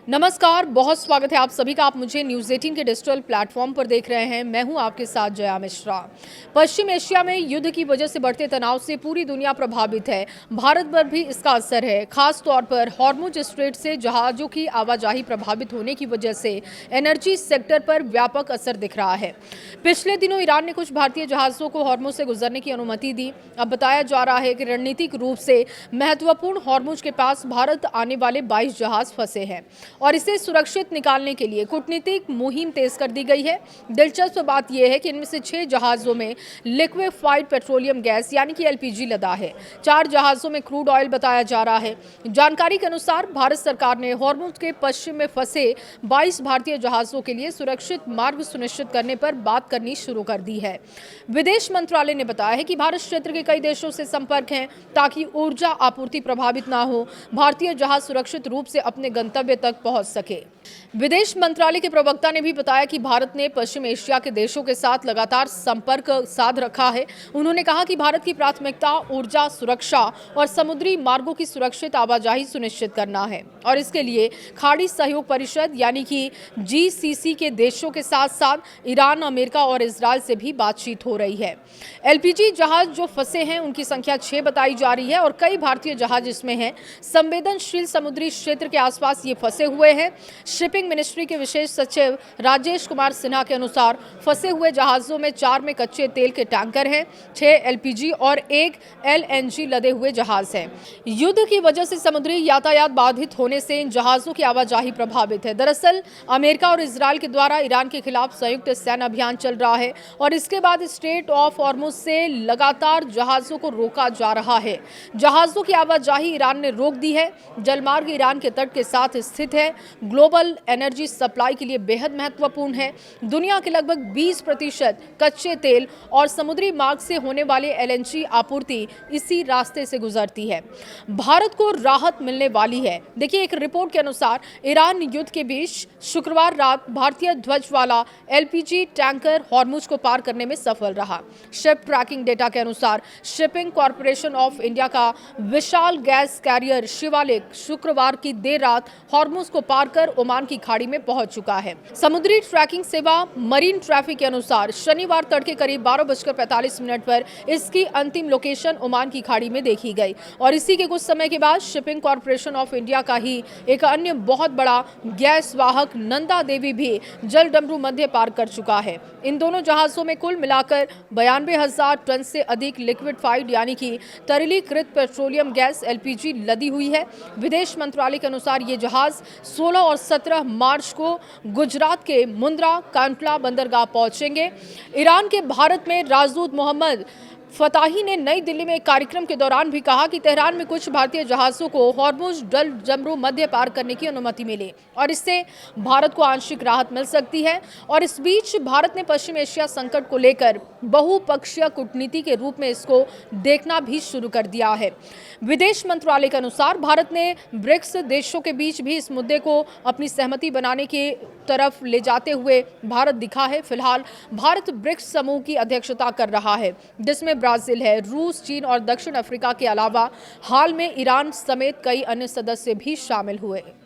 नमस्कार, बहुत स्वागत है आप सभी का। आप मुझे न्यूज़ 18 के डिजिटल प्लेटफॉर्म पर देख रहे हैं। मैं हूं आपके साथ जया मिश्रा। पश्चिम एशिया में युद्ध की वजह से बढ़ते तनाव से पूरी दुनिया प्रभावित है। भारत पर भी इसका असर है। खास तौर पर हॉर्मुज स्ट्रेट से जहाज़ों की आवाजाही प्रभावित होने की वजह से एनर्जी सेक्टर पर व्यापक असर दिख रहा है। पिछले दिनों ईरान ने कुछ भारतीय जहाज़ों को हॉर्मुज से गुजरने की अनुमति दी। अब बताया जा रहा है कि रणनीतिक रूप से महत्वपूर्ण हॉर्मुज के पास भारत आने वाले 22 जहाज फंसे हैं और इसे सुरक्षित निकालने के लिए कूटनीतिक मुहिम तेज कर दी गई है। दिलचस्प बात यह है कि इनमें से 6 जहाजों में लिक्विफाइड पेट्रोलियम गैस यानी कि एलपीजी लदा है। 4 जहाजों में क्रूड ऑयल बताया जा रहा है। जानकारी के अनुसार भारत सरकार ने हॉर्मुज के पश्चिम में फंसे 22 भारतीय जहाजों के लिए सुरक्षित मार्ग सुनिश्चित करने पर बात करनी शुरू कर दी है। विदेश मंत्रालय ने बताया है कि भारत क्षेत्र के कई देशों से संपर्क है ताकि ऊर्जा आपूर्ति प्रभावित न हो, भारतीय जहाज सुरक्षित रूप से अपने गंतव्य तक पहुंच सके। विदेश मंत्रालय के प्रवक्ता ने भी बताया कि भारत ने पश्चिम एशिया के देशों के साथ लगातार संपर्क साध रखा है। उन्होंने कहा कि भारत की प्राथमिकता ऊर्जा सुरक्षा और समुद्री मार्गों की सुरक्षित आवाजाही सुनिश्चित करना है और इसके लिए खाड़ी सहयोग परिषद यानी कि जीसीसी के देशों के साथ साथ ईरान, अमेरिका और इजरायल से भी बातचीत हो रही है। एलपीजी जहाज जो फंसे हैं उनकी संख्या 6 बताई जा रही है और कई भारतीय जहाज इसमें हैं। संवेदनशील समुद्री क्षेत्र के आसपास ये फंसे हुए हैं। शिपिंग मिनिस्ट्री के विशेष सचिव राजेश कुमार सिन्हा के अनुसार फंसे हुए जहाजों में 4 में कच्चे तेल के टैंकर हैं, 6 एलपीजी और 1 एलएनजी लदे हुए जहाज हैं। युद्ध की वजह से समुद्री यातायात बाधित होने से इन जहाजों की आवाजाही प्रभावित है। दरअसल अमेरिका और इजरायल के द्वारा ईरान के खिलाफ संयुक्त सैन्य अभियान चल रहा है और इसके बाद स्ट्रेट ऑफ हॉर्मुज से लगातार जहाजों को रोका जा रहा है। जहाजों की आवाजाही ईरान ने रोक दी है। जलमार्ग ईरान के तट के साथ स्थित है। ग्लोबल एनर्जी सप्लाई के लिए बेहद महत्वपूर्ण है। दुनिया के लगभग 20% कच्चे तेल और समुद्री मार्ग से होने वाले एलएनजी आपूर्ति इसी रास्ते से गुजरती है। भारत को राहत मिलने वाली है। देखिए, एक रिपोर्ट के अनुसार ईरान युद्ध के बीच शुक्रवार रात भारतीय ध्वज वाला एलपीजी टैंकर हॉर्मुज को पार करने में सफल रहा। शिप ट्रैकिंग डेटा के अनुसार शिपिंग कॉर्पोरेशन ऑफ इंडिया का विशाल गैस कैरियर शिवालिक शुक्रवार की देर रात हॉर्मुज को पार कर ओमान की खाड़ी में पहुंच चुका है। समुद्री ट्रैकिंग सेवा मरीन ट्रैफिक के अनुसार शनिवार तड़के करीब 12:45 पर इसकी अंतिम लोकेशन ओमान की खाड़ी में देखी गई और इसी के कुछ समय के बाद शिपिंग कॉर्पोरेशन ऑफ इंडिया का ही एक अन्य बहुत बड़ा गैस वाहक नंदा देवी भी जलडमरू मध्य पार कर चुका है। इन दोनों जहाजों में कुल मिलाकर 92,000 टन से अधिक लिक्विफाइड यानी कि तरलीकृत पेट्रोलियम गैस एलपीजी लदी हुई है। विदेश मंत्रालय के अनुसार ये जहाज 16 और 17 मार्च को गुजरात के मुंद्रा कांडला बंदरगाह पहुंचेंगे। ईरान के भारत में राजदूत मोहम्मद फताही ने नई दिल्ली में एक कार्यक्रम के दौरान भी कहा कि तेहरान में कुछ भारतीय जहाजों को हॉर्मुज जलडमरू मध्य पार करने की अनुमति मिली और इससे भारत को आंशिक राहत मिल सकती है। और इस बीच भारत ने पश्चिम एशिया संकट को लेकर बहुपक्षीय कूटनीति के रूप में इसको देखना भी शुरू कर दिया है। विदेश मंत्रालय के अनुसार भारत ने ब्रिक्स देशों के बीच भी इस मुद्दे को अपनी सहमति बनाने की तरफ ले जाते हुए भारत दिखा है। फिलहाल भारत ब्रिक्स समूह की अध्यक्षता कर रहा है जिसमें ब्राजील है, रूस, चीन और दक्षिण अफ्रीका के अलावा हाल में ईरान समेत कई अन्य सदस्य भी शामिल हुए।